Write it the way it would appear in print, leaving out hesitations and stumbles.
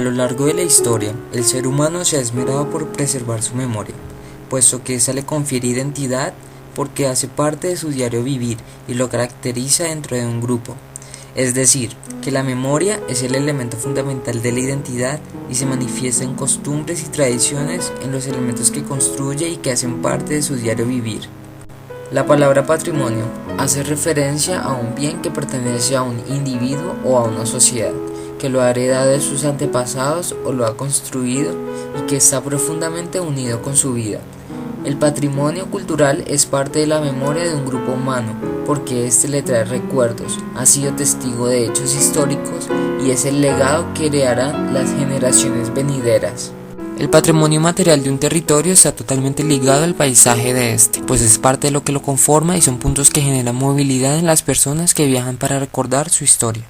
lo largo de la historia, el ser humano se ha esmerado por preservar su memoria, puesto que esa le confiere identidad porque hace parte de su diario vivir y lo caracteriza dentro de un grupo. Es decir, que la memoria es el elemento fundamental de la identidad y se manifiesta en costumbres y tradiciones, en los elementos que construye y que hacen parte de su diario vivir. La palabra patrimonio hace referencia a un bien que pertenece a un individuo o a una sociedad, que lo ha heredado de sus antepasados o lo ha construido y que está profundamente unido con su vida. El patrimonio cultural es parte de la memoria de un grupo humano, porque éste le trae recuerdos, ha sido testigo de hechos históricos y es el legado que heredarán las generaciones venideras. El patrimonio material de un territorio está totalmente ligado al paisaje de este, pues es parte de lo que lo conforma y son puntos que generan movilidad en las personas que viajan para recordar su historia.